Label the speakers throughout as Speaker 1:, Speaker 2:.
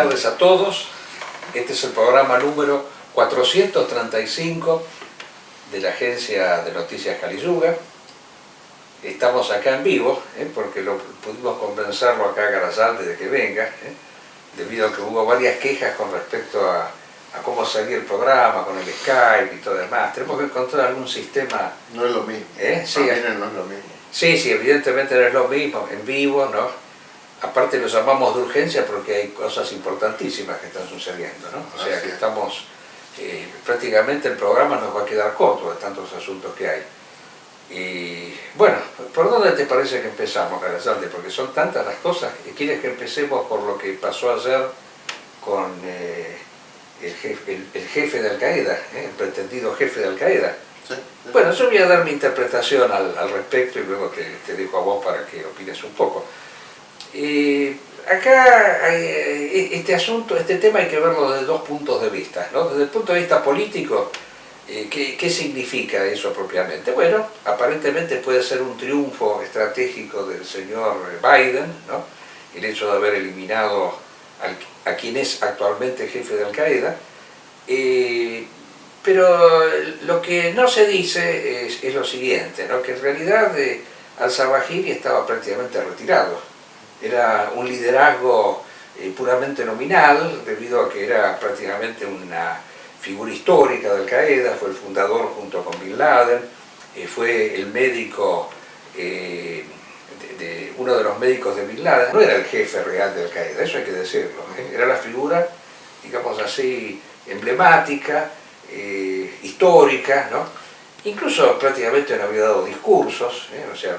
Speaker 1: tardes a todos. Este es el programa número 435 de la agencia de noticias Caliyuga. Estamos acá en vivo, porque pudimos convencerlo acá a Garayalde de que venga, debido a que hubo varias quejas con respecto a cómo salía el programa, con el Skype y todo demás. Tenemos que encontrar algún sistema...
Speaker 2: No es lo mismo.
Speaker 1: Sí,
Speaker 2: no es lo mismo.
Speaker 1: Sí, evidentemente no es lo mismo, en vivo, ¿no? Aparte lo llamamos de urgencia porque hay cosas importantísimas que están sucediendo, ¿no? O sea que estamos, prácticamente el programa nos va a quedar corto de tantos asuntos que hay. Y bueno, ¿por dónde te parece que empezamos, Garayalde? Porque son tantas las cosas. ¿Quieres que empecemos por lo que pasó ayer con el jefe de Al-Qaeda, el pretendido jefe de Al-Qaeda?
Speaker 2: Sí.
Speaker 1: Bueno, yo voy a dar mi interpretación al respecto y luego te dejo a vos para que opines un poco. Acá este tema hay que verlo desde dos puntos de vista, ¿no? Desde el punto de vista político, ¿qué significa eso propiamente? Bueno, aparentemente puede ser un triunfo estratégico del señor Biden, ¿no? El hecho de haber eliminado a quien es actualmente jefe de Al-Qaeda. Pero lo que no se dice es lo siguiente, ¿no? Que en realidad al-Zawahiri estaba prácticamente retirado. Era un liderazgo puramente nominal, debido a que era prácticamente una figura histórica de Al-Qaeda, fue el fundador junto con Bin Laden, fue el médico, uno de los médicos de Bin Laden. No era el jefe real de Al-Qaeda, eso hay que decirlo, era la figura, digamos así, emblemática, histórica, ¿no? Incluso prácticamente no había dado discursos, o sea,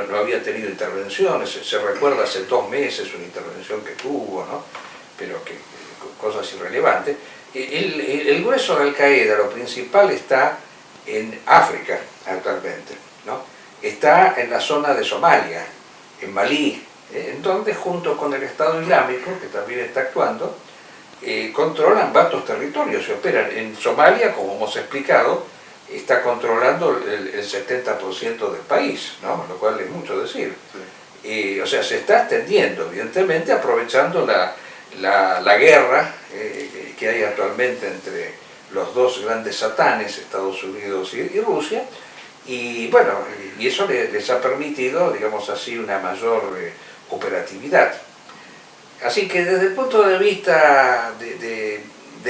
Speaker 1: no había tenido intervenciones. Se recuerda hace 2 meses una intervención que tuvo, ¿no? Pero cosas irrelevantes. El grueso de Al-Qaeda, lo principal, está en África actualmente, ¿no? Está en la zona de Somalia, en Malí, en donde junto con el Estado Islámico, que también está actuando, controlan vastos territorios y operan. En Somalia, como hemos explicado, está controlando el 70% del país, ¿no? Lo cual es mucho decir. Sí. O sea, se está extendiendo, evidentemente, aprovechando la guerra que hay actualmente entre los dos grandes satanes, Estados Unidos y Rusia, y bueno, y eso les ha permitido, digamos así, una mayor operatividad. Así que desde el punto de vista de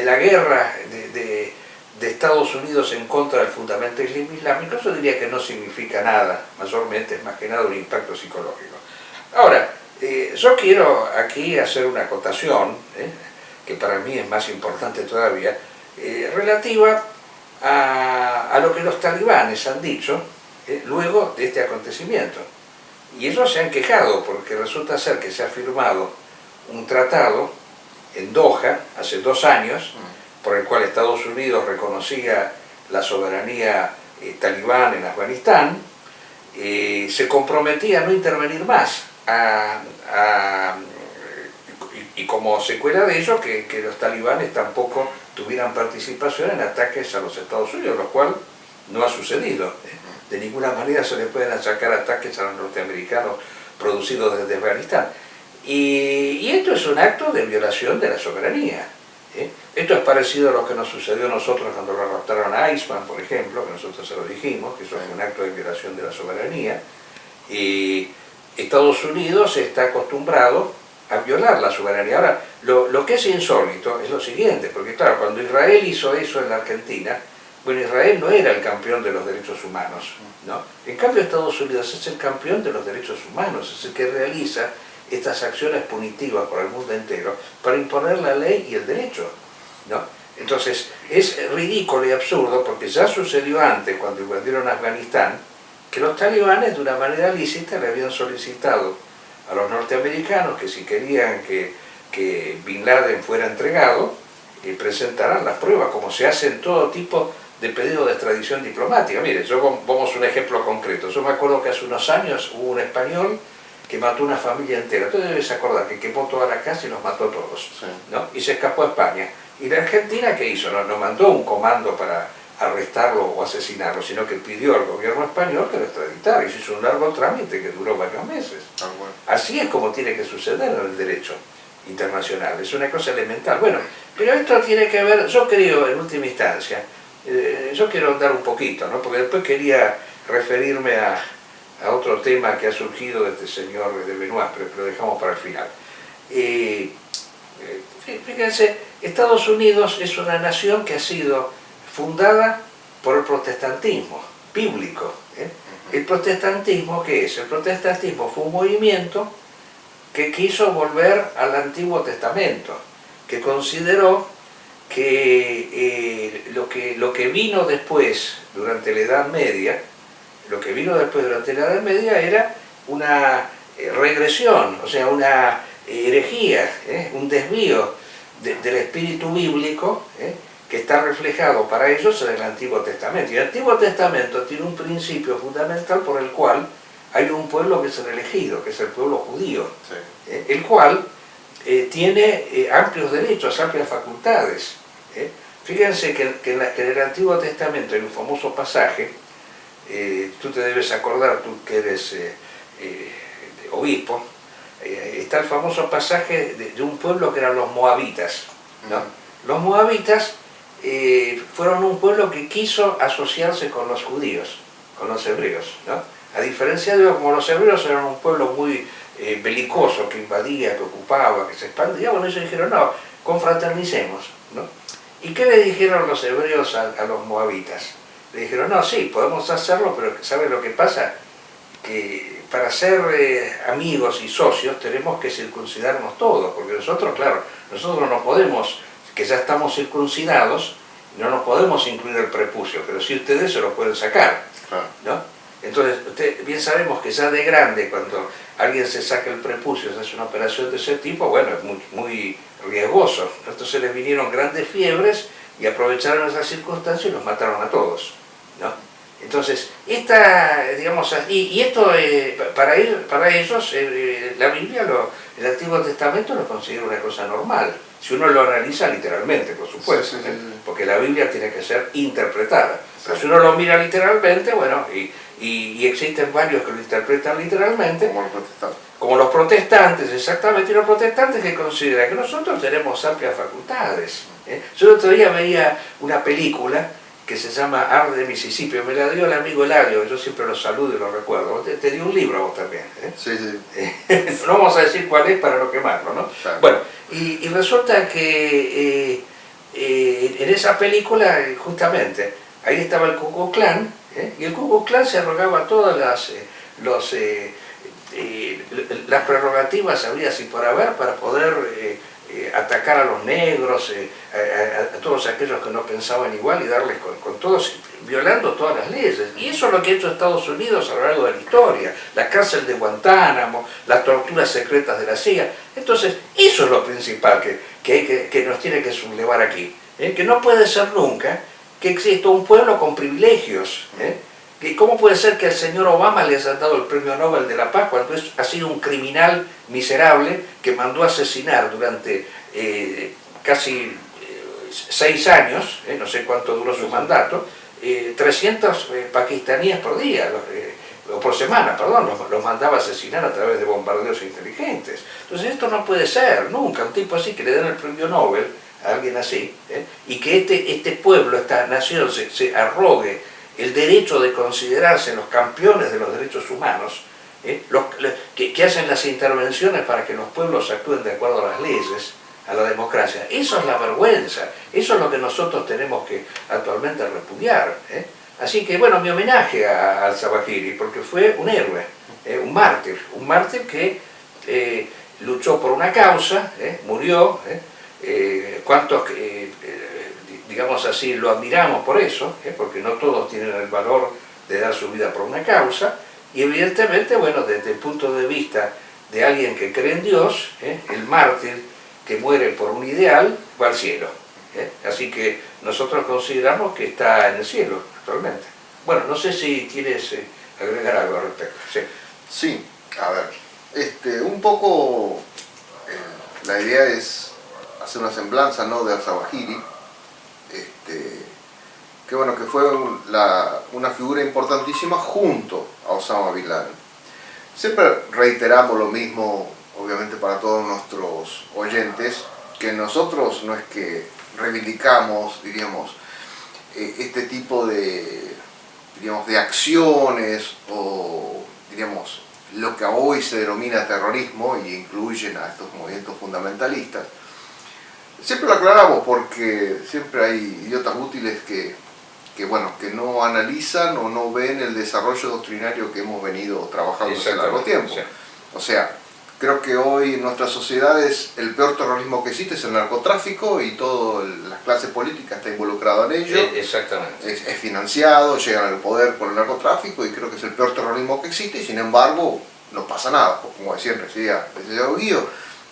Speaker 1: la guerra de Estados Unidos en contra del fundamentalismo islámico, yo diría que no significa nada, mayormente es más que nada un impacto psicológico. Ahora, yo quiero aquí hacer una acotación, que para mí es más importante todavía, relativa a lo que los talibanes han dicho luego de este acontecimiento. Y ellos se han quejado porque resulta ser que se ha firmado un tratado en Doha hace 2 años, por el cual Estados Unidos reconocía la soberanía talibán en Afganistán, se comprometía a no intervenir más, y como secuela de ello que los talibanes tampoco tuvieran participación en ataques a los Estados Unidos, lo cual no ha sucedido. De ninguna manera se le pueden achacar ataques a los norteamericanos producidos desde Afganistán. Y esto es un acto de violación de la soberanía. Esto es parecido a lo que nos sucedió a nosotros cuando lo raptaron a Iceman, por ejemplo, que nosotros se lo dijimos, que eso es un acto de violación de la soberanía. Y Estados Unidos está acostumbrado a violar la soberanía. Ahora, lo que es insólito es lo siguiente, porque claro, cuando Israel hizo eso en la Argentina, bueno, Israel no era el campeón de los derechos humanos, ¿no? En cambio, Estados Unidos es el campeón de los derechos humanos, es el que realiza estas acciones punitivas por el mundo entero para imponer la ley y el derecho, ¿no? Entonces, es ridículo y absurdo porque ya sucedió antes, cuando invadieron Afganistán, que los talibanes de una manera lícita le habían solicitado a los norteamericanos que si querían que Bin Laden fuera entregado, presentaran las pruebas, como se hace en todo tipo de pedido de extradición diplomática. Mire, vamos a un ejemplo concreto. Yo me acuerdo que hace unos años hubo un español que mató una familia entera. Tú debes acordar que quemó toda la casa y los mató a todos, ¿no? Y se escapó a España. ¿Y la Argentina qué hizo? No mandó un comando para arrestarlo o asesinarlo, sino que pidió al gobierno español que lo extraditara, y se hizo un largo trámite que duró varios meses. Así es como tiene que suceder en el derecho. internacional, es una cosa elemental. Bueno, pero esto tiene que ver, yo creo en última instancia, yo quiero andar un poquito, ¿no? Porque después quería referirme a otro tema que ha surgido de este señor de Benoit, pero lo dejamos para el final. Fíjense, Estados Unidos es una nación que ha sido fundada por el protestantismo bíblico. El protestantismo, ¿qué es? El protestantismo fue un movimiento que quiso volver al Antiguo Testamento, que consideró que lo que vino después, durante la Edad Media, era una regresión, o sea, una herejía, un desvío del espíritu bíblico, que está reflejado para ellos en el Antiguo Testamento. Y el Antiguo Testamento tiene un principio fundamental por el cual hay un pueblo que es el elegido, que es el pueblo judío, sí. El cual tiene amplios derechos, amplias facultades. Fíjense que en el Antiguo Testamento hay un famoso pasaje, tú te debes acordar, tú que eres obispo, está el famoso pasaje de un pueblo que eran los moabitas, ¿no? Los moabitas fueron un pueblo que quiso asociarse con los judíos, con los hebreos, ¿no? A diferencia de como los hebreos eran un pueblo muy belicoso, que invadía, que ocupaba, que se expandía, bueno, ellos dijeron, no, confraternicemos, ¿no? ¿Y qué le dijeron los hebreos a los moabitas? Le dijeron, no, sí, podemos hacerlo, pero ¿sabe lo que pasa? Que para ser amigos y socios tenemos que circuncidarnos todos, porque nosotros, claro, nosotros no podemos, que ya estamos circuncidados, no nos podemos incluir el prepucio, pero sí ustedes se lo pueden sacar, ¿no? Entonces, bien sabemos que ya de grande, cuando alguien se saca el prepucio, se hace una operación de ese tipo, bueno, es muy riesgoso. Entonces les vinieron grandes fiebres y aprovecharon esa circunstancia y los mataron a todos, ¿no? Entonces, digamos, y esto para ellos, la Biblia, el Antiguo Testamento lo considera una cosa normal, si uno lo analiza literalmente, por supuesto, sí, porque la Biblia tiene que ser interpretada. Pero si uno lo mira literalmente, bueno, y existen varios que lo interpretan literalmente, como los protestantes, exactamente, y los protestantes que consideran que nosotros tenemos amplias facultades. Yo el otro día veía una película que se llama Ar de Mississippi, me la dio el amigo Eladio, yo siempre lo saludo y lo recuerdo. Te dio un libro a vos también.
Speaker 2: Sí, sí.
Speaker 1: No vamos a decir cuál es para no quemarlo, ¿no? Claro. Bueno, y resulta que en esa película, justamente, ahí estaba el Ku Klux Klan, y el Ku Klux Klan se arrogaba todas las prerrogativas habidas y por haber para poder atacar a los negros, a todos aquellos que no pensaban igual y darles con todos, violando todas las leyes. Y eso es lo que ha hecho Estados Unidos a lo largo de la historia, la cárcel de Guantánamo, las torturas secretas de la CIA. Entonces, eso es lo principal que nos tiene que sublevar aquí, que no puede ser nunca que exista un pueblo con privilegios. ¿Cómo puede ser que al señor Obama le hayan dado el premio Nobel de la Paz cuando ha sido un criminal miserable que mandó a asesinar durante casi 6 años, no sé cuánto duró su mandato, 300 pakistaníes por día, o por semana, perdón, los mandaba a asesinar a través de bombardeos inteligentes? Entonces esto no puede ser, nunca, un tipo así que le den el premio Nobel a alguien así, y que este pueblo, esta nación se arrogue el derecho de considerarse los campeones de los derechos humanos, que hacen las intervenciones para que los pueblos actúen de acuerdo a las leyes, a la democracia. Eso es la vergüenza, eso es lo que nosotros tenemos que actualmente repudiar. Así que, bueno, mi homenaje a al-Zawahiri, porque fue un héroe, un mártir que luchó por una causa, murió, cuántos digamos así, lo admiramos por eso, porque no todos tienen el valor de dar su vida por una causa, y evidentemente, bueno, desde el punto de vista de alguien que cree en Dios, el mártir que muere por un ideal va al cielo. Así que nosotros consideramos que está en el cielo actualmente. Bueno, no sé si quieres agregar algo al respecto. Sí,
Speaker 2: sí, a ver, un poco la idea es hacer una semblanza, ¿no?, de al-Zawahiri, que bueno, que fue una figura importantísima junto a Osama Bin Laden. Siempre reiteramos lo mismo, obviamente para todos nuestros oyentes, que nosotros no es que reivindicamos, diríamos, este tipo de, diríamos, de acciones o, diríamos, lo que hoy se denomina terrorismo y incluyen a estos movimientos fundamentalistas. Siempre lo aclaramos porque siempre hay idiotas útiles bueno, que no analizan o no ven el desarrollo doctrinario que hemos venido trabajando hace largo tiempo. Sí. O sea, creo que hoy en nuestras sociedades el peor terrorismo que existe es el narcotráfico y toda la clase política está involucrada en ello.
Speaker 1: Exactamente.
Speaker 2: Es financiado, llegan al poder por el narcotráfico y creo que es el peor terrorismo que existe y sin embargo no pasa nada. Como decía Guido,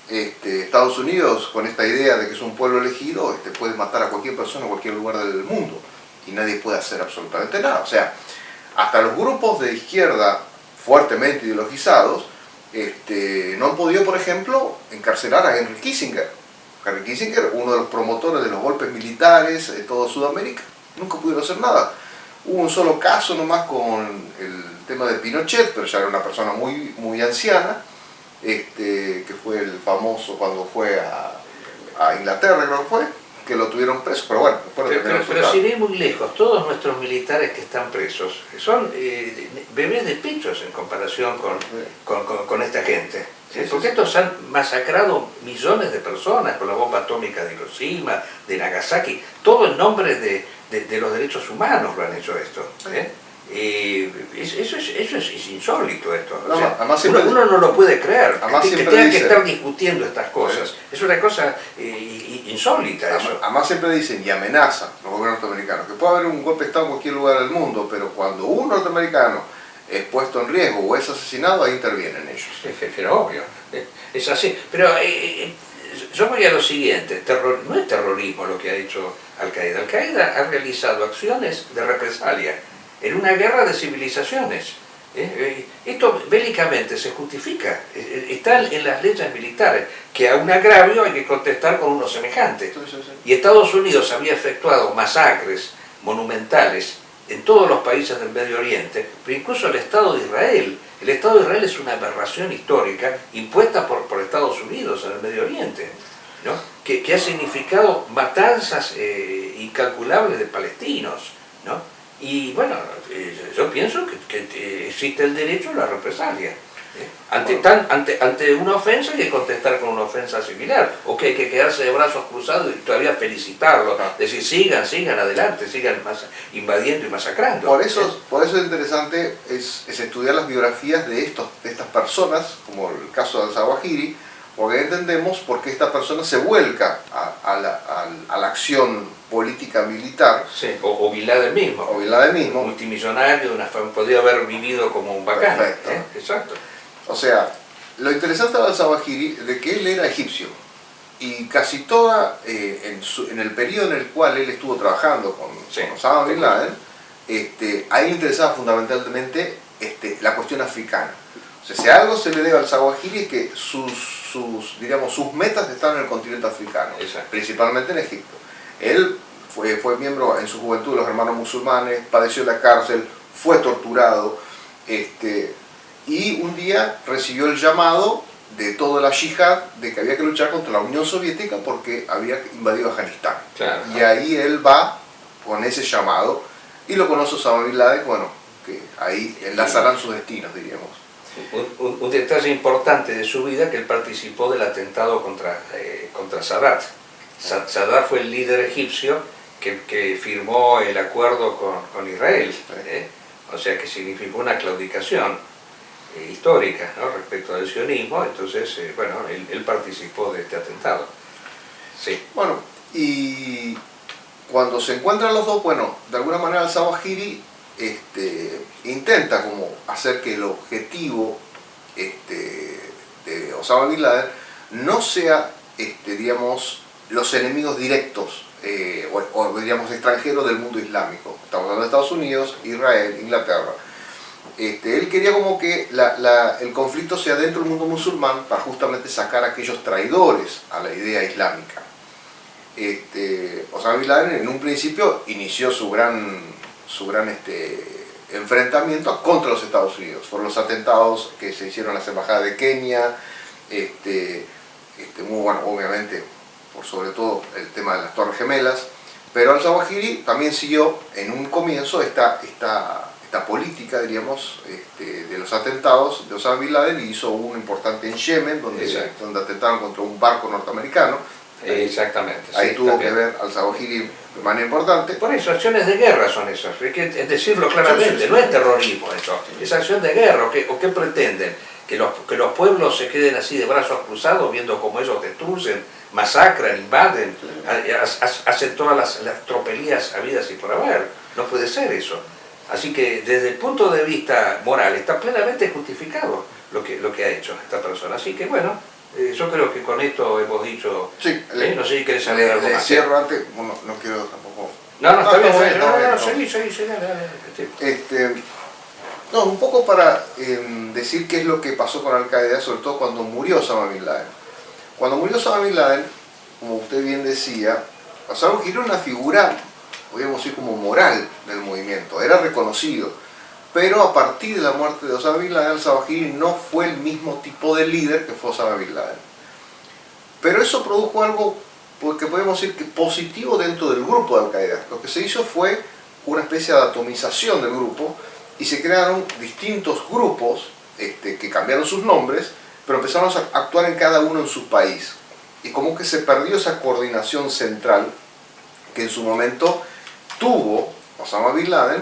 Speaker 2: Estados Unidos con esta idea de que es un pueblo elegido puede matar a cualquier persona en cualquier lugar del mundo y nadie puede hacer absolutamente nada. O sea, hasta los grupos de izquierda fuertemente ideologizados no han podido, por ejemplo, encarcelar a Henry Kissinger. Henry Kissinger, uno de los promotores de los golpes militares de toda Sudamérica, nunca pudieron hacer nada. Hubo un solo caso nomás con el tema de Pinochet, pero ya era una persona muy anciana, que fue el famoso cuando fue a Inglaterra, creo que fue, que lo tuvieron preso, pero bueno, después
Speaker 1: pero sin ir muy lejos, todos nuestros militares que están presos son bebés de pechos en comparación con esta gente. ¿Sí? Porque estos han masacrado millones de personas con la bomba atómica de Hiroshima, de Nagasaki, todo en nombre de los derechos humanos lo han hecho esto. Eso es insólito esto. O sea, uno no lo puede creer, que tenga que estar discutiendo estas cosas. Es una cosa insólita eso.
Speaker 2: Además siempre dicen y amenazan los gobiernos norteamericanos que puede haber un golpe de Estado en cualquier lugar del mundo, pero cuando un norteamericano es puesto en riesgo o es asesinado, ahí intervienen ellos.
Speaker 1: Pero obvio, es así. Pero yo voy a lo siguiente, no es terrorismo lo que ha hecho Al-Qaeda. Al-Qaeda ha realizado acciones de represalia en una guerra de civilizaciones. Esto bélicamente se justifica, está en las leyes militares, que a un agravio hay que contestar con uno semejante. Y Estados Unidos había efectuado masacres monumentales en todos los países del Medio Oriente, pero incluso el Estado de Israel. El Estado de Israel es una aberración histórica impuesta por Estados Unidos en el Medio Oriente, ¿no? que ha significado matanzas incalculables de palestinos, ¿no? Y bueno, yo pienso que existe el derecho a la represalia. Ante una ofensa hay que contestar con una ofensa similar, o que hay que quedarse de brazos cruzados y todavía felicitarlo, decir sigan adelante, sigan invadiendo y masacrando.
Speaker 2: Por eso es interesante es estudiar las biografías de estas personas, como el caso de Al-Zawahiri, porque entendemos por qué esta persona se vuelca a la acción política militar.
Speaker 1: Sí, o Bin Laden mismo.
Speaker 2: O Bin Laden mismo.
Speaker 1: Multimillonario, podría haber vivido como un bacán.
Speaker 2: Perfecto.
Speaker 1: Exacto.
Speaker 2: O sea, lo interesante de Al-Zawahiri es que él era egipcio. Y casi toda, en el periodo en el cual él estuvo trabajando con Osama Bin Laden, a él le interesaba fundamentalmente la cuestión africana. O sea, si algo se le debe al Zawahiri es que sus metas están en el continente africano, principalmente en Egipto. Él fue miembro en su juventud de los hermanos musulmanes, padeció la cárcel, fue torturado, y un día recibió el llamado de toda la yihad de que había que luchar contra la Unión Soviética porque había invadido Afganistán.
Speaker 1: Claro.
Speaker 2: Y ahí él va con ese llamado y lo conoce Osama Bin Laden, bueno, que ahí enlazarán sus destinos, diríamos.
Speaker 1: Un detalle importante de su vida, que él participó del atentado contra Sadat. Sadat fue el líder egipcio que firmó el acuerdo con Israel, o sea que significó una claudicación histórica, ¿no?, respecto al sionismo. Entonces, bueno, él participó de este atentado. Sí.
Speaker 2: Bueno, y cuando se encuentran los dos, bueno, de alguna manera Al-Zawahiri intenta como hacer que el objetivo de Osama Bin Laden no sea, digamos, los enemigos directos o digamos extranjeros del mundo islámico. Estamos hablando de Estados Unidos, Israel, Inglaterra. Él quería como que el conflicto sea dentro del mundo musulmán para justamente sacar a aquellos traidores a la idea islámica. Osama Bin Laden en un principio inició su gran enfrentamiento contra los Estados Unidos. Fueron los atentados que se hicieron en las embajadas de Kenia, muy bueno, obviamente, por sobre todo el tema de las Torres Gemelas, pero al-Zawahiri también siguió en un comienzo esta política, diríamos, de los atentados de Osama Bin Laden, y hizo uno importante en Yemen, donde atentaron contra un barco norteamericano.
Speaker 1: Exactamente.
Speaker 2: Ahí
Speaker 1: sí,
Speaker 2: tuvo
Speaker 1: también.
Speaker 2: que ver al-Zawahiri de manera importante.
Speaker 1: Por eso, acciones de guerra son esas, hay que decirlo claramente,
Speaker 2: Sí.
Speaker 1: no es terrorismo eso, es acción de guerra. ¿O qué pretenden? ¿Que los pueblos se queden así de brazos cruzados viendo cómo ellos destruyen, masacran, invaden, hacen todas las tropelías habidas y por haber? No puede ser eso. Así que desde el punto de vista moral está plenamente justificado lo que ha hecho esta persona. Así que bueno, yo creo que con esto hemos dicho...
Speaker 2: Sí,
Speaker 1: no sé si querés añadir algo más.
Speaker 2: cierro antes, bueno, no quiero tampoco...
Speaker 1: No, está bien, seguí, dale.
Speaker 2: No, un poco para decir qué es lo que pasó con Al-Qaeda, sobre todo cuando murió Osama Bin Laden. Cuando murió Osama Bin Laden, como usted bien decía, al-Zawahiri era una figura, podríamos decir, como moral del movimiento, era reconocido. Pero a partir de la muerte de Osama Bin Laden, al-Zawahiri no fue el mismo tipo de líder que fue Osama Bin Laden. Pero eso produjo algo que podemos decir que positivo dentro del grupo de Al-Qaeda. Lo que se hizo fue una especie de atomización del grupo, y se crearon distintos grupos que cambiaron sus nombres, pero empezaron a actuar en cada uno en su país. Y como que se perdió esa coordinación central que en su momento tuvo Osama Bin Laden,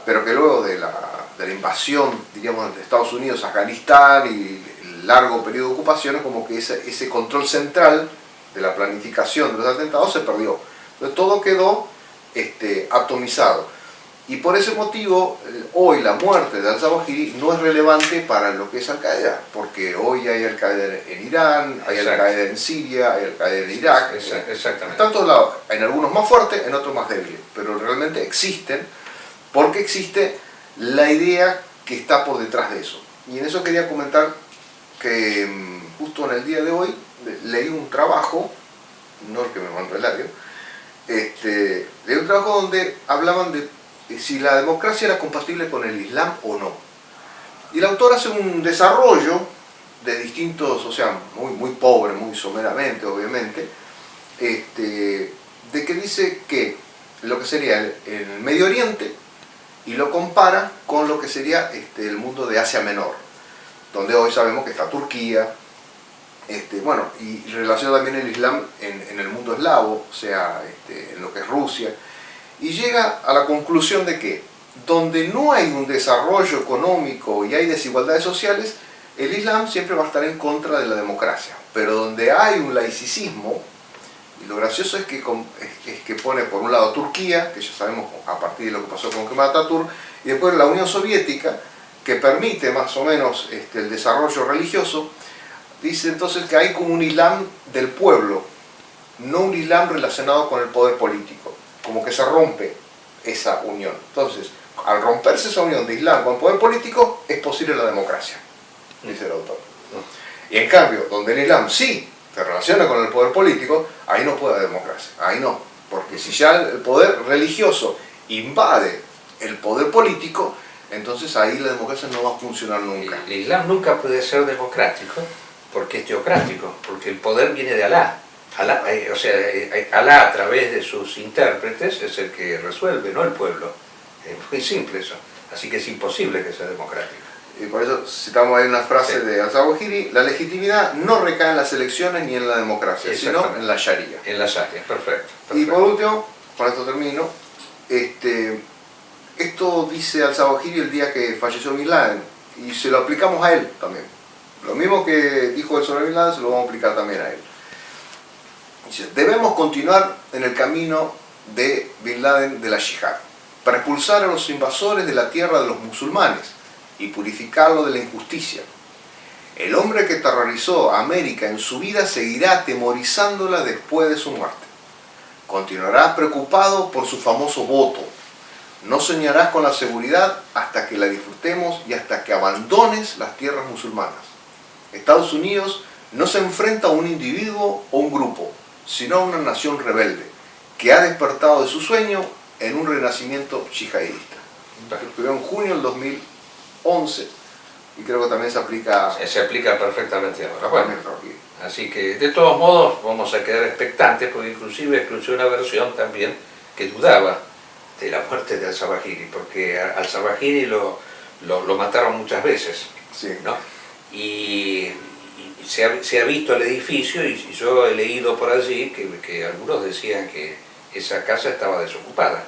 Speaker 2: pero que luego de la invasión, diríamos, de Estados Unidos a Afganistán y el largo periodo de ocupaciones, como que ese control central de la planificación de los atentados se perdió. Entonces todo quedó atomizado. Y por ese motivo, hoy la muerte de al-Zawahiri no es relevante para lo que es Al-Qaeda, porque hoy hay Al-Qaeda en Irán, hay Al-Qaeda en Siria, hay Al-Qaeda en Irak.
Speaker 1: Exactamente.
Speaker 2: En tantos lados, en algunos más fuertes, en otros más débiles, pero realmente existen, porque existe la idea que está por detrás de eso. Y en eso quería comentar que justo en el día de hoy leí un trabajo, no el que me mandó Eladio, leí un trabajo donde hablaban de si la democracia era compatible con el Islam o no. Y el autor hace un desarrollo de distintos, o sea, muy pobre, muy someramente, obviamente, de que dice que lo que sería el Medio Oriente, y lo compara con lo que sería el mundo de Asia Menor, donde hoy sabemos que está Turquía, bueno, y relaciona también el Islam en el mundo eslavo, o sea, en lo que es Rusia. Y llega a la conclusión de que donde no hay un desarrollo económico y hay desigualdades sociales, el Islam siempre va a estar en contra de la democracia. Pero donde hay un laicismo, y lo gracioso es que pone por un lado Turquía, que ya sabemos a partir de lo que pasó con Kemal Atatürk, y después la Unión Soviética, que permite más o menos el desarrollo religioso. Dice entonces que hay como un Islam del pueblo, no un Islam relacionado con el poder político. Como que se rompe esa unión. Entonces, al romperse esa unión de Islam con el poder político, es posible la democracia, dice el autor. Y en cambio, donde el Islam sí se relaciona con el poder político, ahí no puede haber democracia, ahí no. Porque si ya el poder religioso invade el poder político, entonces ahí la democracia no va a funcionar nunca.
Speaker 1: El Islam nunca puede ser democrático porque es teocrático, porque el poder viene de Alá. O sea, Alá a través de sus intérpretes es el que resuelve, no el pueblo. Es muy simple eso. Así que es imposible que sea democrático.
Speaker 2: Y por eso citamos ahí una frase de al-Zawahiri: la legitimidad no recae en las elecciones ni en la democracia, sino en la Sharia.
Speaker 1: En la Sharia, perfecto.
Speaker 2: Y por último, con esto termino, esto dice al-Zawahiri el día que falleció Bin Laden, y se lo aplicamos a él también. Lo mismo que dijo él sobre Bin Laden, se lo vamos a aplicar también a él. Dice: debemos continuar en el camino de Bin Laden de la Yihad, para expulsar a los invasores de la tierra de los musulmanes y purificarlo de la injusticia. El hombre que terrorizó a América en su vida seguirá atemorizándola después de su muerte. Continuarás preocupado por su famoso voto. No soñarás con la seguridad hasta que la disfrutemos y hasta que abandones las tierras musulmanas. Estados Unidos no se enfrenta a un individuo o un grupo, sino a una nación rebelde, que ha despertado de su sueño en un renacimiento yihadista. Escribió en junio del 2011 y creo que también se aplica
Speaker 1: Se aplica perfectamente ahora.
Speaker 2: a
Speaker 1: Bueno,
Speaker 2: Metrología.
Speaker 1: así que de todos modos vamos a quedar expectantes porque inclusive escuché una versión también que dudaba de la muerte de Al-Zawahiri, porque Al-Zawahiri lo mataron muchas veces,
Speaker 2: Sí.
Speaker 1: ¿no? Y se ha visto el edificio y yo he leído por allí que algunos decían que esa casa estaba desocupada.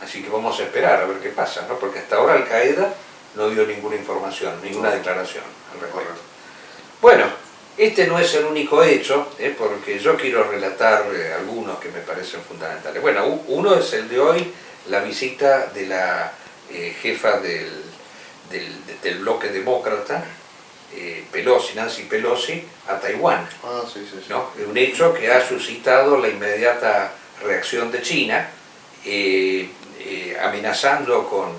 Speaker 1: Así que vamos a esperar a ver qué pasa, ¿no? Porque hasta ahora Al-Qaeda no dio ninguna información, ninguna declaración al respecto. Bueno, este no es el único hecho, porque yo quiero relatar algunos que me parecen fundamentales. Bueno, uno es el de hoy, la visita de la jefa del bloque demócrata, Pelosi, Nancy Pelosi, a Taiwán.
Speaker 2: Ah, sí, sí, sí.
Speaker 1: ¿No? Un hecho que ha suscitado la inmediata reacción de China, amenazando con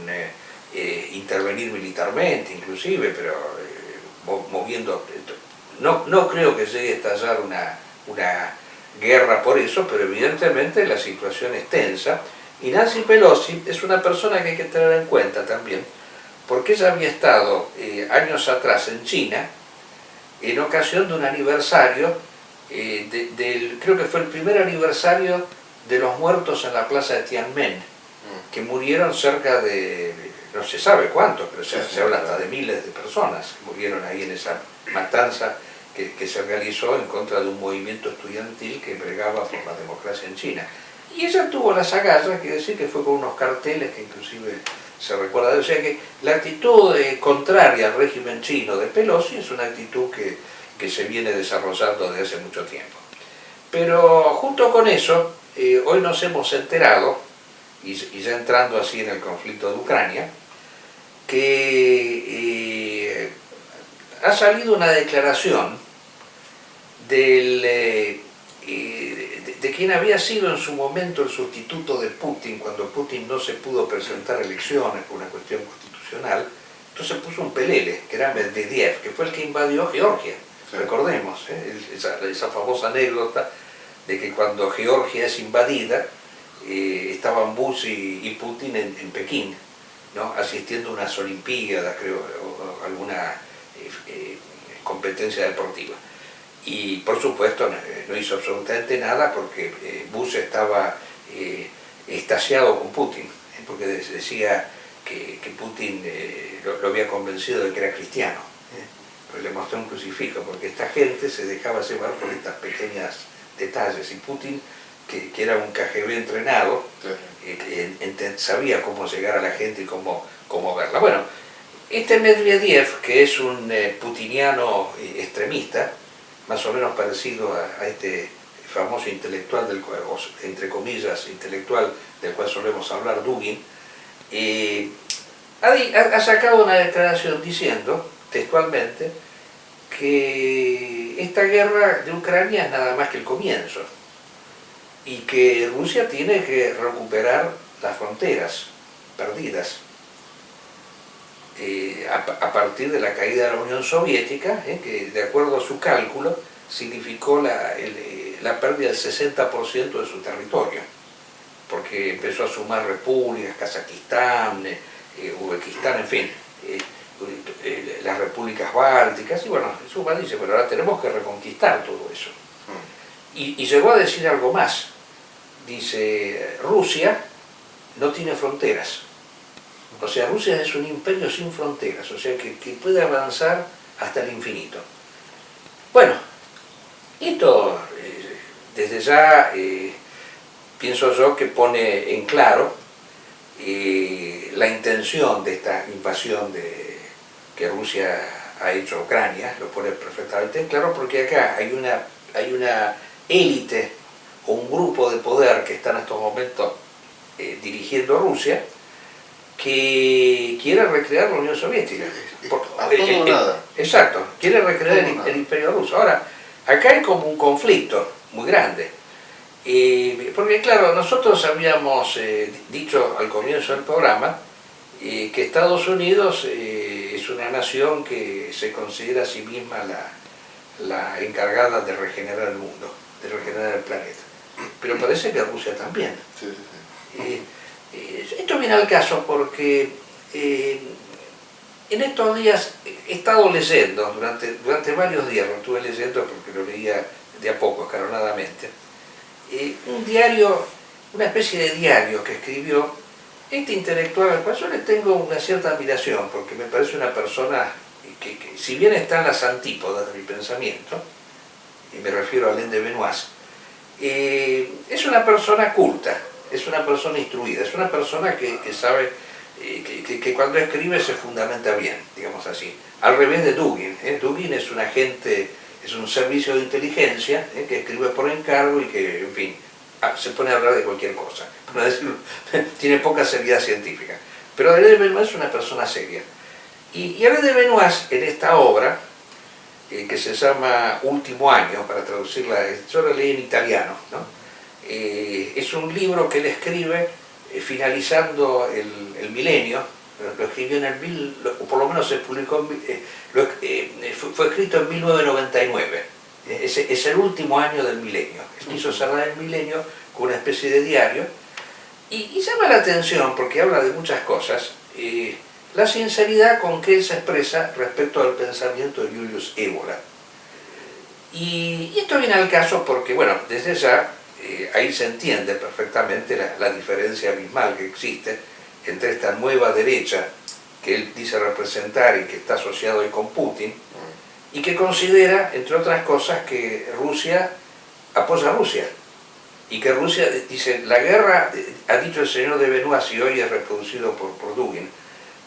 Speaker 1: intervenir militarmente inclusive, pero moviendo... No creo que llegue a estallar una guerra por eso, pero evidentemente la situación es tensa. Y Nancy Pelosi es una persona que hay que tener en cuenta también, porque ella había estado años atrás en China, en ocasión de un aniversario, creo que fue el primer aniversario de los muertos en la plaza de Tiananmen, que murieron cerca de, no se sabe cuántos, pero se habla hasta de miles de personas que murieron ahí en esa matanza que se realizó en contra de un movimiento estudiantil que bregaba por la democracia en China. Y ella tuvo las agallas, quiere decir que fue con unos carteles que inclusive se recuerda, o sea que la actitud contraria al régimen chino de Pelosi es una actitud que se viene desarrollando desde hace mucho tiempo. Pero junto con eso, hoy nos hemos enterado, y ya entrando así en el conflicto de Ucrania, que ha salido una declaración de quien había sido en su momento el sustituto de Putin, cuando Putin no se pudo presentar a elecciones por una cuestión constitucional. Entonces puso un pelele, que era Medvedev, que fue el que invadió Georgia. Sí. Recordemos, esa famosa anécdota de que cuando Georgia es invadida, estaban Bush y Putin en Pekín, ¿no? Asistiendo a unas olimpiadas, creo, o alguna competencia deportiva. Y por supuesto no hizo absolutamente nada porque Bush estaba extasiado con Putin, porque decía que Putin lo había convencido de que era cristiano. Pues le mostró un crucifijo, porque esta gente se dejaba llevar por estas pequeñas detalles. Y Putin, que era un KGB entrenado, sabía cómo llegar a la gente y cómo verla. Bueno, este Medvedev, que es un putiniano extremista, más o menos parecido a este famoso intelectual, entre comillas, intelectual del cual solemos hablar, Dugin, ha sacado una declaración diciendo, textualmente, que esta guerra de Ucrania es nada más que el comienzo y que Rusia tiene que recuperar las fronteras perdidas a partir de la caída de la Unión Soviética, que de acuerdo a su cálculo significó la pérdida del 60% de su territorio, porque empezó a sumar repúblicas, Kazajistán, Uzbekistán, en fin, las repúblicas bálticas, y bueno, Suma dice, pero ahora tenemos que reconquistar todo eso. Y llegó a decir algo más, dice, Rusia no tiene fronteras. O sea, Rusia es un imperio sin fronteras, o sea, que puede avanzar hasta el infinito. Bueno, esto desde ya pienso yo que pone en claro la intención de esta invasión que Rusia ha hecho a Ucrania, lo pone perfectamente en claro, porque acá hay una élite o un grupo de poder que está en estos momentos dirigiendo a Rusia, que quiere recrear la Unión Soviética.
Speaker 2: A todo nada.
Speaker 1: Exacto, quiere recrear el imperio ruso. Ahora, acá hay como un conflicto muy grande. Porque claro, nosotros habíamos dicho al comienzo del programa que Estados Unidos es una nación que se considera a sí misma la encargada de regenerar el mundo, de regenerar el planeta. Pero parece que Rusia también.
Speaker 2: Sí, sí, sí.
Speaker 1: Esto viene al caso porque en estos días he estado leyendo, durante varios días lo estuve leyendo porque lo leía de a poco, escalonadamente, un diario, una especie de diario que escribió este intelectual al cual yo le tengo una cierta admiración, porque me parece una persona que si bien está en las antípodas de mi pensamiento, y me refiero a Alain de Benoist, es una persona culta, es una persona instruida, es una persona que sabe, que cuando escribe se fundamenta bien, digamos así. Al revés de Dugin. Dugin es un agente, es un servicio de inteligencia que escribe por encargo y que, en fin, se pone a hablar de cualquier cosa. Para decirlo, tiene poca seriedad científica. Pero Alain de Benoist es una persona seria. Y Alain de Benoist, en esta obra, que se llama Último Año, para traducirla, yo la leí en italiano, ¿no? Es un libro que él escribe finalizando el milenio, lo escribió o por lo menos se publicó, fue escrito en 1999, es el último año del milenio. Él quiso cerrar el milenio con una especie de diario, y llama la atención porque habla de muchas cosas, la sinceridad con que él se expresa respecto al pensamiento de Julius Evola. Y esto viene al caso porque, bueno, desde ya ahí se entiende perfectamente la diferencia abismal que existe entre esta nueva derecha que él dice representar y que está asociado hoy con Putin, y que considera, entre otras cosas, que Rusia apoya a Rusia. Y que Rusia, dice, la guerra, ha dicho el señor de Benoist, y hoy es reproducido por Dugin,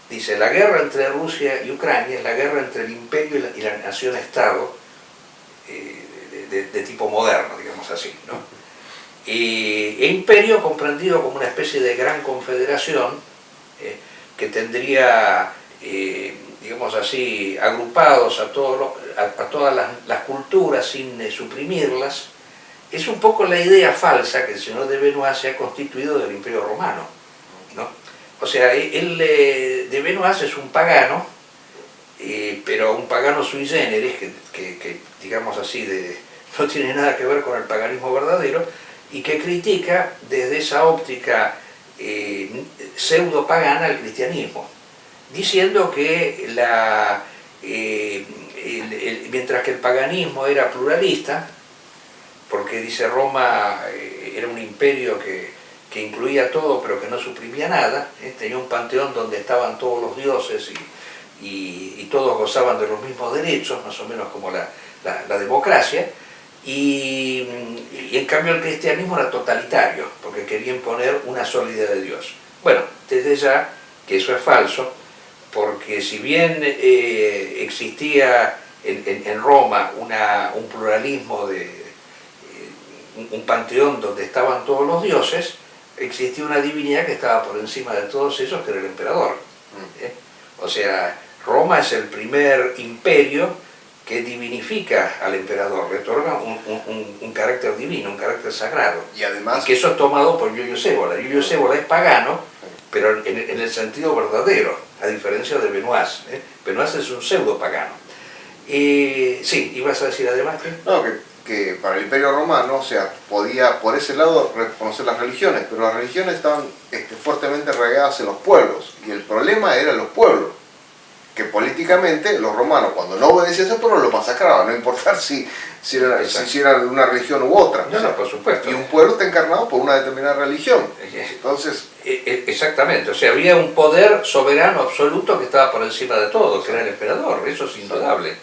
Speaker 1: dice, la guerra entre Rusia y Ucrania es la guerra entre el imperio y la nación-estado de tipo moderno, digamos así, ¿no? E imperio comprendido como una especie de gran confederación que tendría, digamos así, agrupados a todas las culturas sin suprimirlas. Es un poco la idea falsa que el señor de Benoist se ha constituido del Imperio Romano, ¿no? O sea, él de Benoist es un pagano, pero un pagano sui generis, que digamos así, no tiene nada que ver con el paganismo verdadero, y que critica desde esa óptica pseudo-pagana el cristianismo, diciendo que mientras que el paganismo era pluralista, porque dice Roma era un imperio que incluía todo pero que no suprimía nada, tenía un panteón donde estaban todos los dioses y todos gozaban de los mismos derechos, más o menos como la democracia, y en cambio el cristianismo era totalitario, porque quería imponer una sola idea de Dios. Bueno, desde ya que eso es falso, porque si bien existía en Roma un pluralismo un panteón donde estaban todos los dioses, existía una divinidad que estaba por encima de todos ellos, que era el emperador. O sea, Roma es el primer imperio que divinifica al emperador, le otorga un carácter divino, un carácter sagrado.
Speaker 2: Y además...
Speaker 1: Y que eso es tomado por Julius Evola. Julius Evola es pagano, pero en el sentido verdadero, a diferencia de Benoist. Benoist es un pseudo pagano. Sí, ¿ibas a decir además que?
Speaker 2: No, que para el Imperio Romano, o sea, podía por ese lado reconocer las religiones, pero las religiones estaban fuertemente arraigadas en los pueblos, y el problema eran los pueblos, que políticamente los romanos, cuando no obedecían a ese pueblo, lo masacraban, no importa si eran una religión u otra.
Speaker 1: No, no, por supuesto.
Speaker 2: Y un pueblo está encarnado por una determinada religión. Entonces...
Speaker 1: Exactamente, o sea, había un poder soberano absoluto que estaba por encima de todo, que era el emperador, eso es indudable.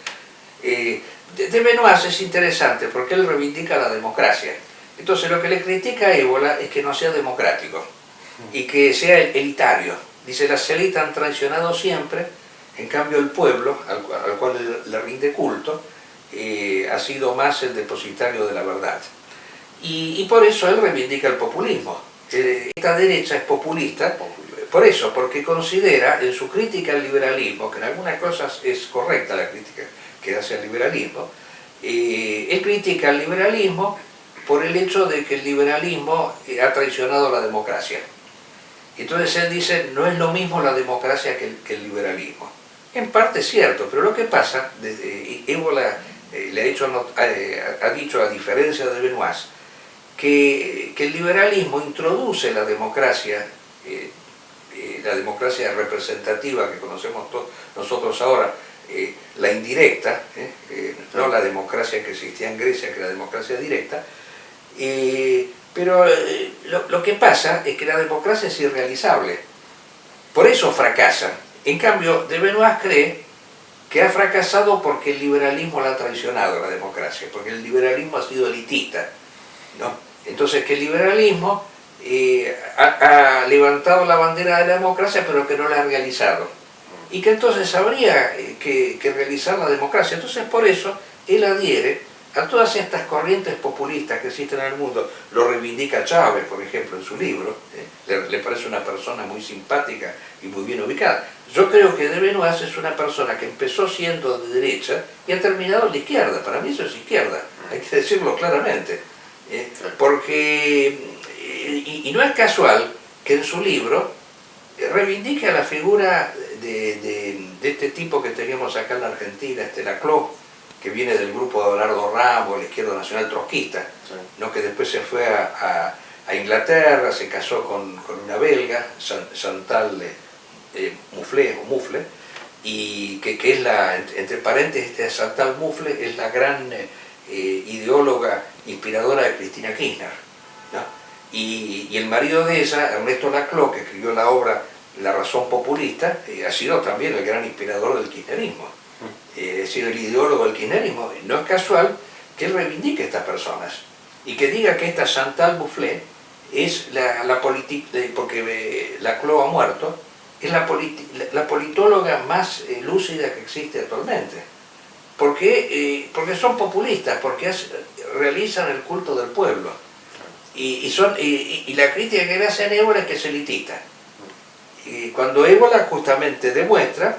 Speaker 1: De Benoist es interesante porque él reivindica la democracia. Entonces lo que le critica a Evola es que no sea democrático y que sea elitario. Dice, las élites han traicionado siempre, en cambio el pueblo, al cual le rinde culto, ha sido más el depositario de la verdad. Y por eso él reivindica el populismo. Esta derecha es populista, por eso, porque considera en su crítica al liberalismo, que en algunas cosas es correcta la crítica que hace al liberalismo, él critica al liberalismo por el hecho de que el liberalismo ha traicionado la democracia. Entonces él dice, no es lo mismo la democracia que el liberalismo. En parte es cierto, pero lo que pasa, Evola ha dicho, a diferencia de Benoist, que el liberalismo introduce la democracia la democracia representativa que conocemos nosotros ahora, la indirecta, no la democracia que existía en Grecia, que era la democracia directa, pero lo que pasa es que la democracia es irrealizable, por eso fracasa. En cambio, de Benoist cree que ha fracasado porque el liberalismo la ha traicionado, la democracia, porque el liberalismo ha sido elitista, ¿no? Entonces que el liberalismo ha levantado la bandera de la democracia, pero que no la ha realizado, y que entonces habría que realizar la democracia. Entonces por eso él adhiere a todas estas corrientes populistas que existen en el mundo. Lo reivindica Chávez, por ejemplo, en su libro, le parece una persona muy simpática y muy bien ubicada. Yo creo que de Benoist es una persona que empezó siendo de derecha y ha terminado en la izquierda. Para mí eso es izquierda, hay que decirlo claramente, porque, y no es casual que en su libro reivindique a la figura de este tipo que teníamos acá en la Argentina, Laclau, que viene del grupo de Abelardo Ramos, la izquierda nacional trotskista, sí, ¿no? Que después se fue a Inglaterra, se casó con una belga, Chantal Moufle, y que es la, entre paréntesis, Chantal Moufle es la gran ideóloga inspiradora de Cristina Kirchner, ¿no? Y el marido de ella, Ernesto Laclau, que escribió la obra La razón populista, ha sido también el gran inspirador del kirchnerismo. Ha sido el ideólogo del kirchnerismo. No es casual que él reivindique a estas personas y que diga que esta Chantal Moufle es porque Laclau ha muerto, es la politóloga más lúcida que existe actualmente, porque son populistas, porque realizan el culto del pueblo, y la crítica que le hacen a Évola es que es elitista, y cuando Évola justamente demuestra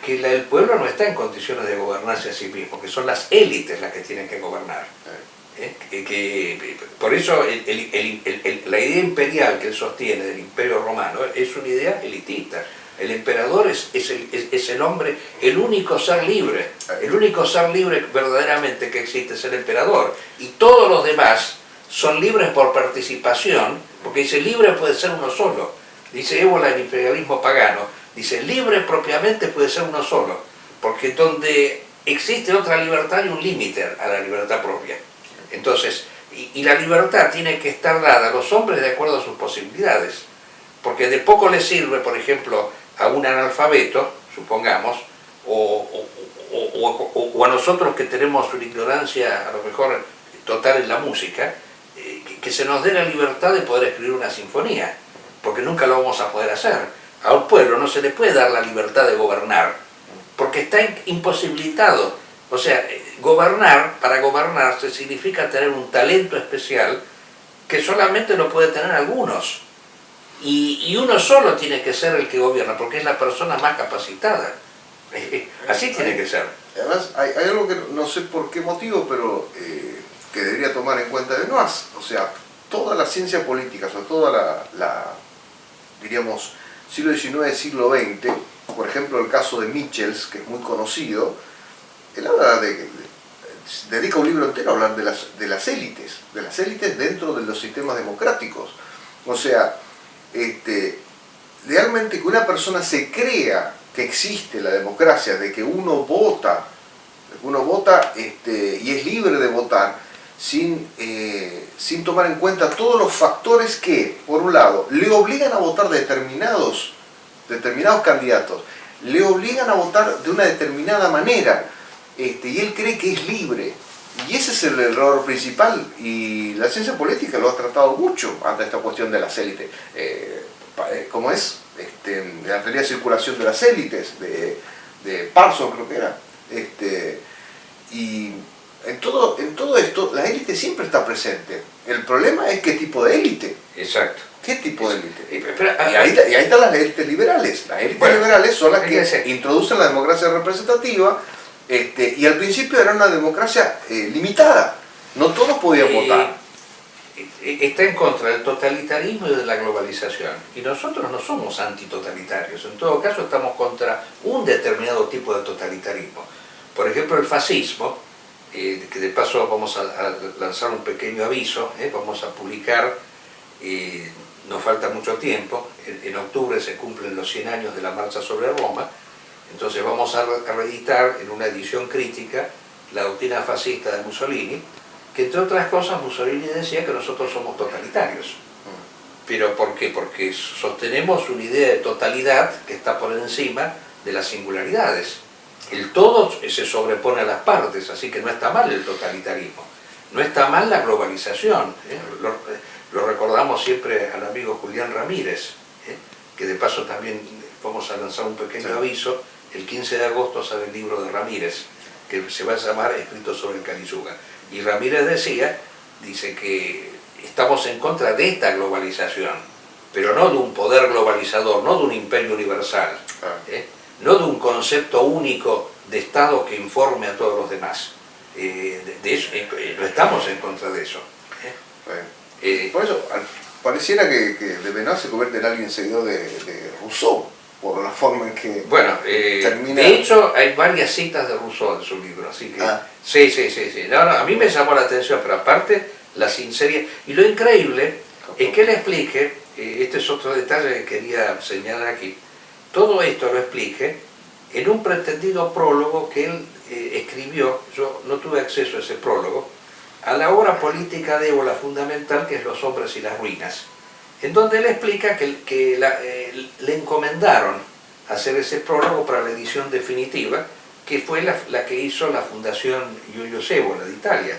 Speaker 1: que el pueblo no está en condiciones de gobernarse a sí mismo, que son las élites las que tienen que gobernar. Por eso la idea imperial que él sostiene del imperio romano es una idea elitista. El emperador es el hombre, el único ser libre verdaderamente que existe es el emperador, y todos los demás son libres por participación, porque dice libre puede ser uno solo. Dice Évola, el imperialismo pagano, dice, libre propiamente puede ser uno solo, porque donde existe otra libertad hay un límite a la libertad propia. Entonces, y la libertad tiene que estar dada a los hombres de acuerdo a sus posibilidades, porque de poco le sirve, por ejemplo, a un analfabeto, supongamos, o a nosotros que tenemos una ignorancia a lo mejor total en la música, que se nos dé la libertad de poder escribir una sinfonía, porque nunca lo vamos a poder hacer. A un pueblo no se le puede dar la libertad de gobernar, porque está imposibilitado. O sea, para gobernarse significa tener un talento especial que solamente lo puede tener algunos. Y uno solo tiene que ser el que gobierna, porque es la persona más capacitada. Así tiene que ser.
Speaker 2: Además, hay algo que no sé por qué motivo, pero que debería tomar en cuenta Benoist. O sea, toda la ciencia política, sobre todo diríamos, siglo XIX, siglo XX, por ejemplo el caso de Michels, que es muy conocido, él habla dedica un libro entero a hablar de las élites dentro de los sistemas democráticos. O sea, realmente que una persona se crea que existe la democracia, de que uno vota y es libre de votar, sin tomar en cuenta todos los factores que, por un lado, le obligan a votar determinados candidatos, le obligan a votar de una determinada manera, y él cree que es libre. Y ese es el error principal, y la ciencia política lo ha tratado mucho ante esta cuestión de las élites. ¿Cómo es? La teoría de circulación de las élites, de Parson creo que era. Y en todo esto, la élite siempre está presente. El problema es qué tipo de élite.
Speaker 1: Exacto.
Speaker 2: ¿Qué tipo de élite? Y ahí están las élites liberales. Las élites liberales son las que introducen la democracia representativa, y al principio era una democracia limitada. No todos podían votar.
Speaker 1: Está en contra del totalitarismo y de la globalización. Y nosotros no somos antitotalitarios. En todo caso, estamos contra un determinado tipo de totalitarismo. Por ejemplo, el fascismo, que de paso vamos a lanzar un pequeño aviso, vamos a publicar, nos falta mucho tiempo, en octubre se cumplen los 100 años de la marcha sobre Roma, entonces vamos a reeditar en una edición crítica la doctrina fascista de Mussolini, que entre otras cosas Mussolini decía que nosotros somos totalitarios. ¿Pero por qué? Porque sostenemos una idea de totalidad que está por encima de las singularidades. El todo se sobrepone a las partes, así que no está mal el totalitarismo, no está mal la globalización. Lo recordamos siempre al amigo Julián Ramírez, que de paso también vamos a lanzar un pequeño aviso. El 15 de agosto sale el libro de Ramírez, que se va a llamar Escrito sobre el Kali-Yuga. Y Ramírez dice que estamos en contra de esta globalización, pero no de un poder globalizador, no de un imperio universal, no de un concepto único de Estado que informe a todos los demás. No estamos en contra de eso.
Speaker 2: Por eso, pareciera que de Benoist se convierte en alguien seguidor de Rousseau, por la forma en que termina.
Speaker 1: De hecho, hay varias citas de Rousseau en su libro, así que... Sí. No, a mí me llamó la atención, pero aparte, la sinceridad. Y lo increíble es que él explique, este es otro detalle que quería señalar aquí, todo esto lo explique en un pretendido prólogo que él escribió. Yo no tuve acceso a ese prólogo, a la obra política de Évola fundamental, que es Los hombres y las ruinas, en donde él explica que le encomendaron hacer ese prólogo para la edición definitiva, que fue la que hizo la Fundación Iulius Evola de Italia,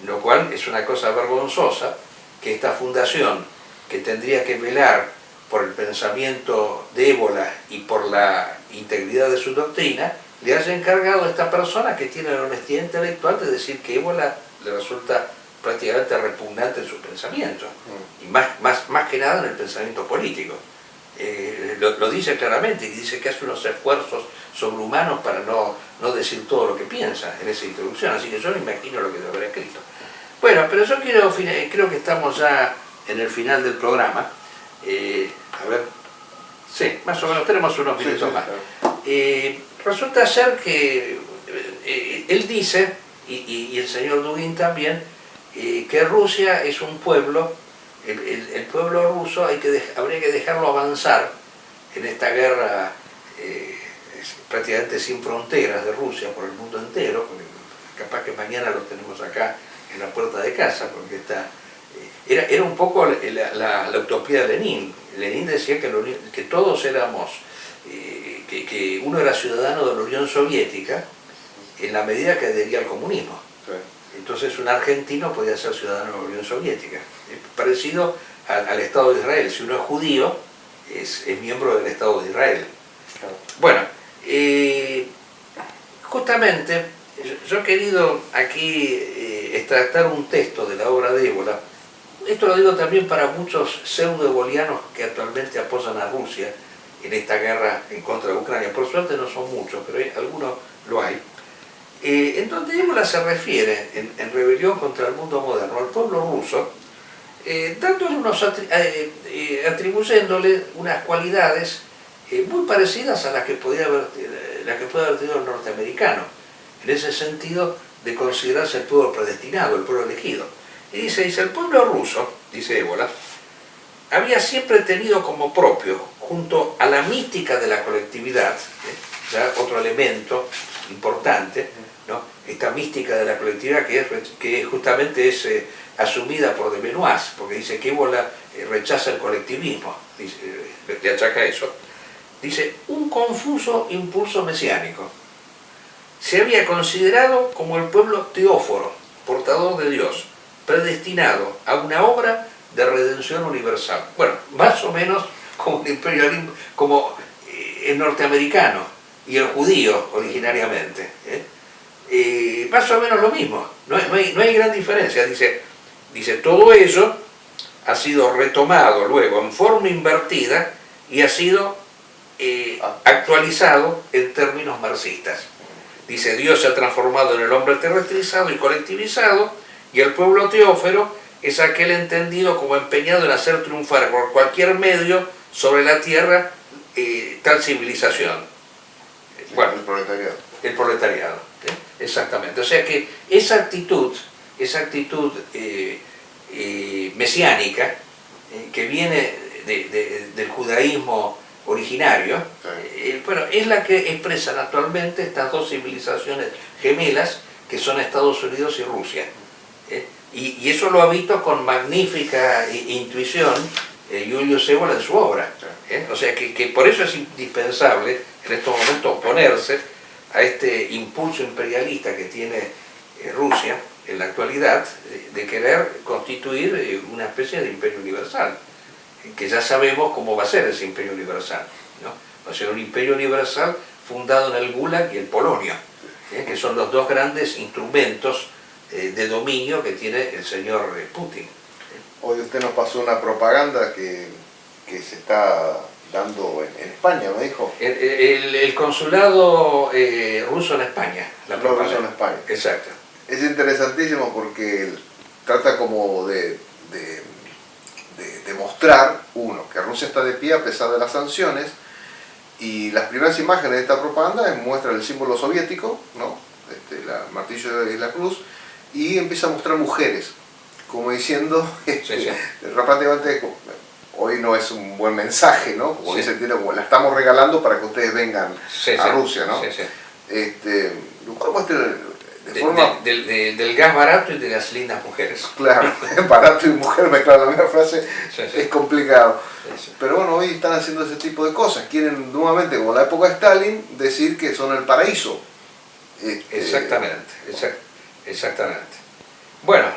Speaker 1: lo cual es una cosa vergonzosa que esta fundación, que tendría que velar por el pensamiento de Évola y por la integridad de su doctrina, le haya encargado a esta persona que tiene la honestidad intelectual de decir que Évola le resulta prácticamente repugnante en su pensamiento, y más que nada en el pensamiento político. Lo dice claramente, y dice que hace unos esfuerzos sobrehumanos para no decir todo lo que piensa en esa introducción, así que yo me imagino lo que debe haber escrito. Bueno, pero yo creo que estamos ya en el final del programa. A ver, sí, más o menos tenemos unos minutos más. Resulta ser que él dice, y el señor Dugin también, que Rusia es un pueblo, el pueblo ruso habría que dejarlo avanzar en esta guerra prácticamente sin fronteras de Rusia por el mundo entero, porque capaz que mañana lo tenemos acá en la puerta de casa, porque era un poco la utopía de Lenin. Lenin decía que todos éramos, que uno era ciudadano de la Unión Soviética en la medida que adhería al comunismo. Entonces un argentino podía ser ciudadano de la Unión Soviética, parecido al Estado de Israel. Si uno es judío, es miembro del Estado de Israel. Bueno, justamente yo he querido aquí extractar un texto de la obra de Évola. Esto lo digo también para muchos pseudo-evolianos que actualmente apoyan a Rusia en esta guerra en contra de Ucrania. Por suerte no son muchos, pero algunos lo hay. En donde Évola se refiere, en Rebelión contra el Mundo Moderno, al pueblo ruso, atribuyéndole unas cualidades muy parecidas a las que puede haber tenido el norteamericano, en ese sentido de considerarse el pueblo predestinado, el pueblo elegido. Y dice, el pueblo ruso, dice Évola, había siempre tenido como propio, junto a la mística de la colectividad, ya otro elemento importante, ¿no? Esta mística de la colectividad que justamente es asumida por de Benoist, porque dice que Évola rechaza el colectivismo, le achaca eso. Dice, un confuso impulso mesiánico. Se había considerado como el pueblo teóforo, portador de Dios, predestinado a una obra de redención universal. Bueno, más o menos como el imperialismo, como el norteamericano y el judío originariamente. Más o menos lo mismo, no hay gran diferencia. Dice, todo eso ha sido retomado luego en forma invertida y ha sido actualizado en términos marxistas. Dice, Dios se ha transformado en el hombre terrestrizado y colectivizado, y el pueblo teófero es aquel entendido como empeñado en hacer triunfar por cualquier medio sobre la tierra tal civilización. Bueno, el proletariado. Exactamente. O sea que esa actitud mesiánica que viene del judaísmo originario, bueno, es la que expresan actualmente estas dos civilizaciones gemelas que son Estados Unidos y Rusia. Y eso lo ha visto con magnífica intuición Julio Cébola en su obra. O sea que por eso es indispensable en estos momentos oponerse a este impulso imperialista que tiene Rusia en la actualidad de querer constituir una especie de imperio universal, que ya sabemos cómo va a ser ese imperio universal, ¿no? Va a ser un imperio universal fundado en el Gulag y el Polonio, que son los dos grandes instrumentos de dominio que tiene el señor Putin.
Speaker 2: Hoy usted nos pasó una propaganda que se está dando en España, ¿me dijo?
Speaker 1: El consulado ruso en España.
Speaker 2: La propaganda ruso en España.
Speaker 1: Exacto.
Speaker 2: Es interesantísimo porque trata como de demostrar, uno, que Rusia está de pie a pesar de las sanciones, y las primeras imágenes de esta propaganda muestran el símbolo soviético, ¿no? El martillo y la cruz, y empieza a mostrar mujeres, como diciendo, prácticamente, hoy no es un buen mensaje, ¿no? Como dice, como la estamos regalando para que ustedes vengan a Rusia, ¿no? Lo cual muestra de forma...
Speaker 1: del gas barato y de las lindas mujeres.
Speaker 2: Claro, barato y mujer mezclar la misma frase es complicado. Pero bueno, hoy están haciendo ese tipo de cosas. Quieren nuevamente, como en la época de Stalin, decir que son el paraíso.
Speaker 1: Exactamente. Bueno,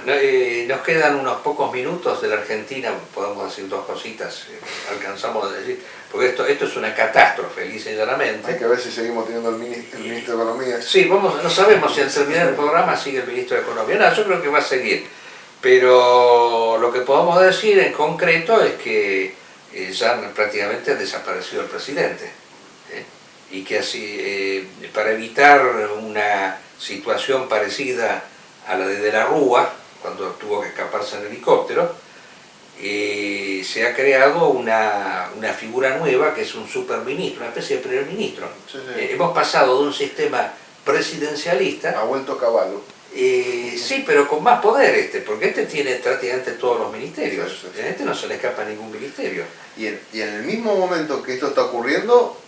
Speaker 1: nos quedan unos pocos minutos de la Argentina, podemos decir dos cositas, alcanzamos a decir, porque esto es una catástrofe, lisa y llanamente.
Speaker 2: Hay que ver si seguimos teniendo el ministro de Economía.
Speaker 1: Sí, no sabemos si al terminar el programa sigue el ministro de Economía. No, yo creo que va a seguir, pero lo que podemos decir en concreto es que ya prácticamente ha desaparecido el presidente, y que así, para evitar una situación parecida a la de la Rúa, cuando tuvo que escaparse en helicóptero, se ha creado una figura nueva que es un superministro, una especie de primer ministro. Hemos pasado de un sistema presidencialista...
Speaker 2: Ha vuelto a caballo.
Speaker 1: Sí, pero con más poder porque tiene prácticamente todos los ministerios. A no se le escapa ningún ministerio.
Speaker 2: Y en el mismo momento que esto está ocurriendo,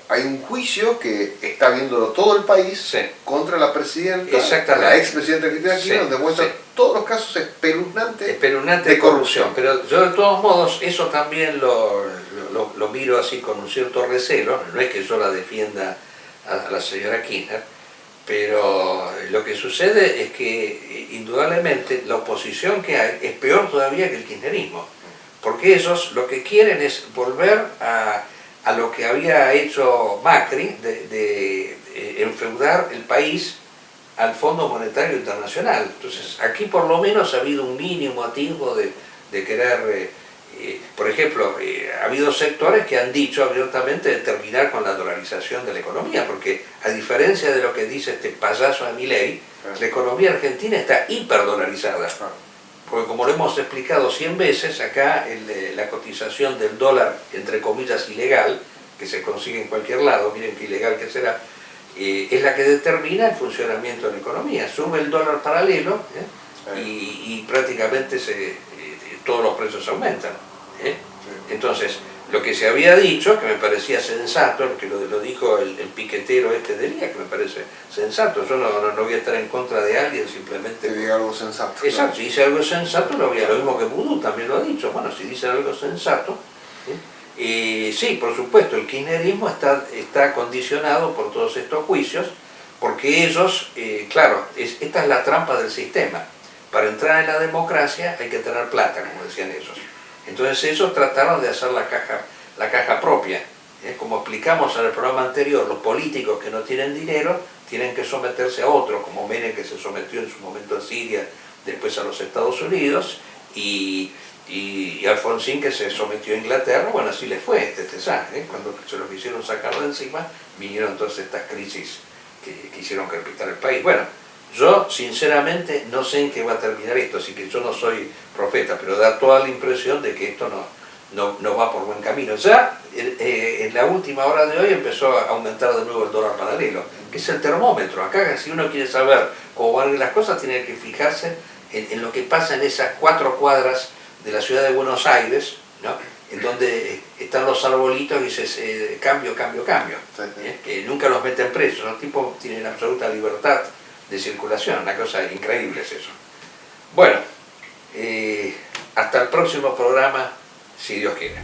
Speaker 2: hay un juicio que está viéndolo todo el país contra la presidenta, la expresidenta Cristina Kirchner, donde muestra todos los casos espeluznantes de corrupción.
Speaker 1: Pero yo de todos modos eso también lo miro así con un cierto recelo. No es que yo la defienda a la señora Kirchner, pero lo que sucede es que indudablemente la oposición que hay es peor todavía que el kirchnerismo, porque ellos lo que quieren es volver a lo que había hecho Macri de enfeudar el país al Fondo Monetario Internacional. Entonces aquí por lo menos ha habido un mínimo atisbo de querer, por ejemplo, ha habido sectores que han dicho abiertamente de terminar con la dolarización de la economía, porque a diferencia de lo que dice este payaso de Milei, la economía argentina está hiperdolarizada. Porque como lo hemos explicado 100 veces, acá la cotización del dólar, entre comillas, ilegal, que se consigue en cualquier lado, miren qué ilegal que será, es la que determina el funcionamiento de la economía. Sube el dólar paralelo y prácticamente todos los precios aumentan. Entonces, lo que se había dicho, que me parecía sensato, que lo dijo el piquetero del día, que me parece sensato, yo no voy a estar en contra de alguien simplemente...
Speaker 2: Que diga algo sensato.
Speaker 1: Exacto, si dice algo sensato, lo mismo que Vudú también lo ha dicho. Bueno, si dice algo sensato, sí, por supuesto, el kirchnerismo está condicionado por todos estos juicios, porque ellos, claro, esta es la trampa del sistema. Para entrar en la democracia hay que tener plata, como decían ellos. Entonces ellos trataron de hacer la caja propia. Como explicamos en el programa anterior, los políticos que no tienen dinero tienen que someterse a otros, como Menem, que se sometió en su momento a Siria, después a los Estados Unidos, y Alfonsín, que se sometió a Inglaterra. Bueno, así le fue cuando se lo quisieron sacar de encima, vinieron todas estas crisis que hicieron crepitar el país. Bueno, yo sinceramente no sé en qué va a terminar esto, así que yo no soy profeta, pero da toda la impresión de que esto no va por buen camino. Ya en la última hora de hoy empezó a aumentar de nuevo el dólar paralelo, que es el termómetro. Acá, si uno quiere saber cómo van a ir las cosas, tiene que fijarse en lo que pasa en esas 4 cuadras de la ciudad de Buenos Aires, ¿no? en donde están los arbolitos y dices cambio, cambio, cambio,
Speaker 2: Sí, sí.
Speaker 1: que nunca los meten presos, los tipos tienen absoluta libertad de circulación, una cosa increíble es eso. Bueno, hasta el próximo programa, si Dios quiere.